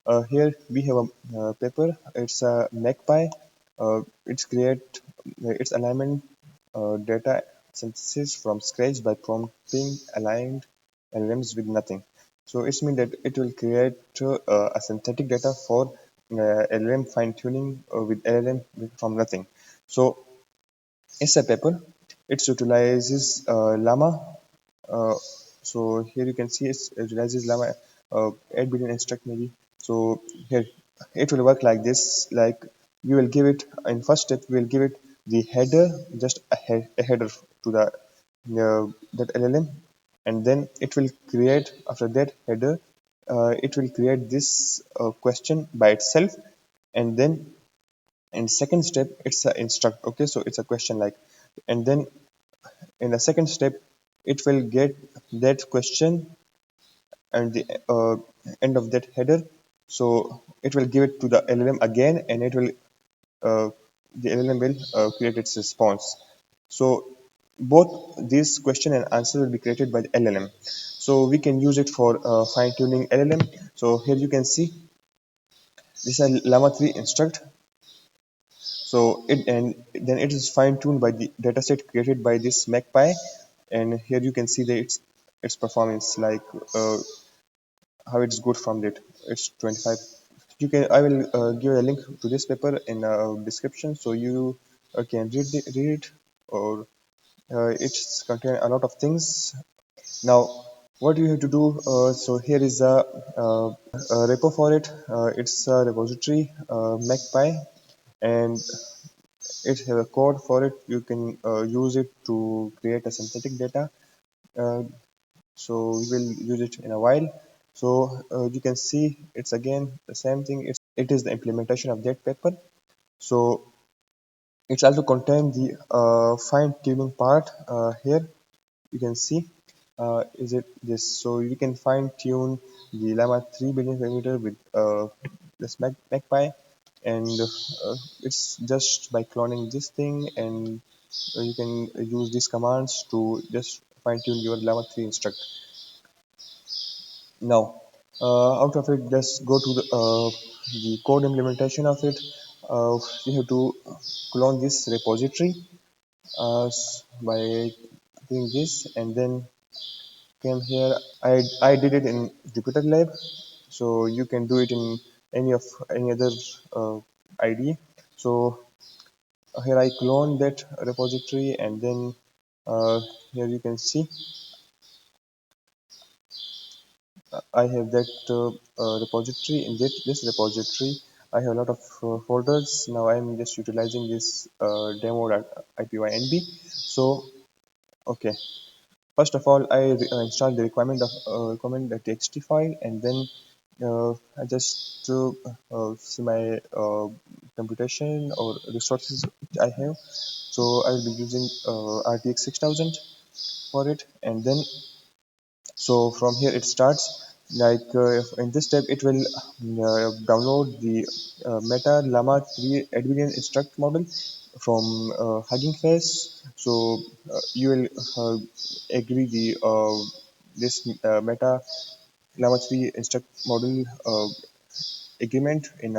Here we have a paper. It's a Magpie. It's alignment data synthesis from scratch by prompting aligned LLMs with nothing. So it's mean that it will create a synthetic data for LLM fine tuning with LLM from nothing. So it's a paper. It utilizes Llama. Uh, so here you can see it utilizes Llama 8 billion instruct maybe. So here it will work like this. Like we will give it in first step, we will give it the header, just a header to the that LLM, and then it will create after that header. It will create this question by itself, and then in second step it's a instruct. Okay, so it's a question like, and then in the second step it will get that question and the end of that header. So it will give it to the LLM again, and it will uh, the LLM will create its response. So both this question and answer will be created by the LLM. So we can use it for fine tuning LLM. So here you can see this is a Llama 3 instruct. So it and then it is fine tuned by the dataset created by this Magpie, and here you can see that its performance, like how it's good from it. It's 25. You can I will give a link to this paper in description, so you can read it, or it's contain a lot of things. Now what you have to do, so here is a repo for it. It's a repository, Magpie, and it have a code for it. You can use it to create a synthetic data. Uh, so we will use it in a while. So you can see it's again the same thing. It is the implementation of that paper. So it's also contain the fine tuning part. Here you can see is it this. So you can fine tune the llama 3 billion parameter with this Magpie, and it's just by cloning this thing, and you can use these commands to just fine tune your llama 3 instruct. Now, out of it, let's go to the code implementation of it. We have to clone this repository by doing this, and then came here. I did it in JupyterLab, so you can do it in any other IDE. So here I clone that repository, and then here you can see I have that repository. In this repository, I have a lot of folders. Now I'm just utilizing this demo.ipynb. So, okay. First of all, I install the requirement.txt file, and then I just see my computation or resources which I have. So I will be using RTX 6000 for it, and then so from here it starts. Like in this step, it will download the Meta Llama 3 Adverbarial instruct model from Hugging Face. So you will agree the this Meta Llama 3 instruct model agreement in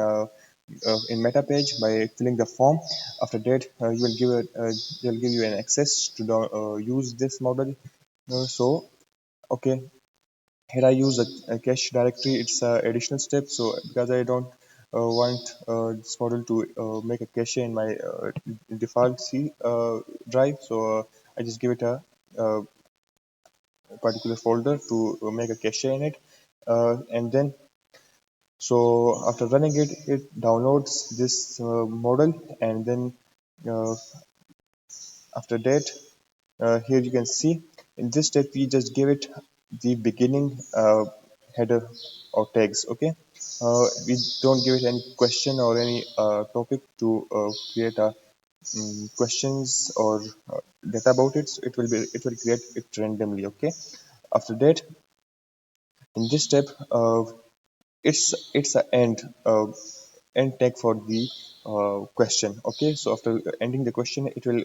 Meta page by filling the form. After that, you will give it they'll give you an access to use this model. So okay, here I use a cache directory. It's a additional step. So because I don't want this model to make a cache in my default C drive, so I just give it a particular folder to make a cache in it, and then so after running it, it downloads this model, and then uh, after that, here you can see in this step we just give it the beginning header or tags. Okay, we don't give it any question or any topic to create a questions or data about it. So it will create it randomly. Okay, after that, in this step, it's a end tag for the question. Okay, so after ending the question, it will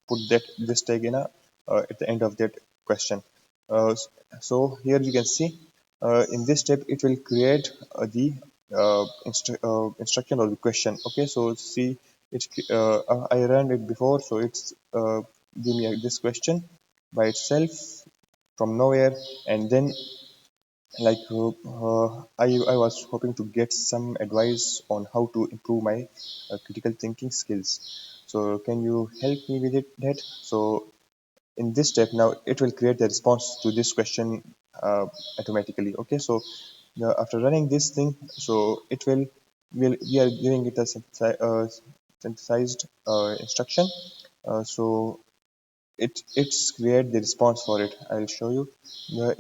put that this tag in a at the end of that question. uh, so here you can see in this step it will create the instruction or the question. Okay, so see, I ran it before, so it's give me this question by itself from nowhere, and then like I was hoping to get some advice on how to improve my critical thinking skills. So can you help me with that? So in this step now it will create the response to this question automatically. Okay, so after running this thing, so it will we are giving it a synthesized instruction. So it's create the response for it. I'll show you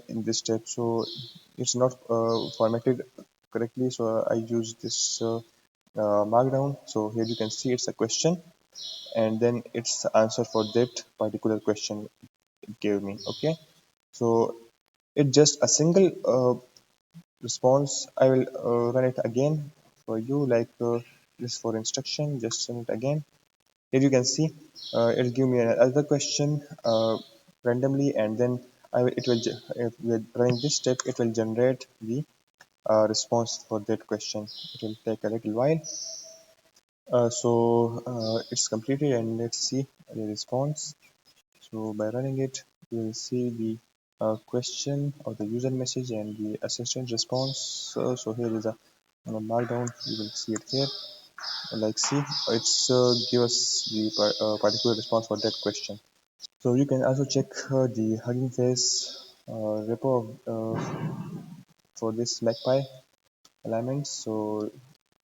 in this step. So it's not formatted correctly, so I use this markdown. So here you can see it's a question, and then it's the answer for that particular question it gave me. Okay, so it's just a single response. I will run it again for you, like this for instruction. Just run it again. Here you can see it'll give me another question randomly, and then it will if we're running this step, it will generate the response for that question. It will take a little while. So it's completed, and let's see the response. So by running it, you will see the question or the user message and the assistant response. So here is a markdown. You will see it here. Like see, it's give us the particular response for that question. So you can also check the Hugging Face repo for this Magpie alignment. So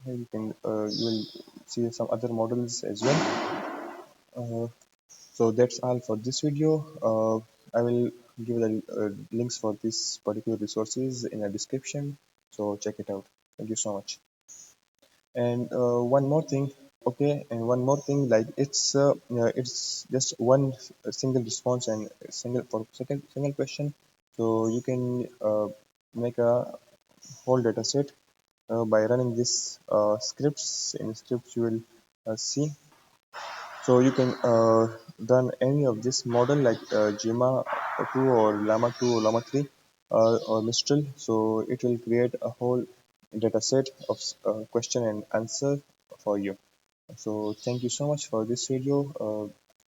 here you will see some other models as well. Uh, so that's all for this video. I will give the links for this particular resources in the description. So check it out. Thank you so much. And one more thing, okay, and one more thing, like it's just one single response and single for single question. So you can make a whole data set by running this scripts. In scripts, you will see. So you can run any of this model like Gma 2 or Llama 2 or Llama 3 or Mistral. So it will create a whole data set of question and answer for you. So thank you so much for this video.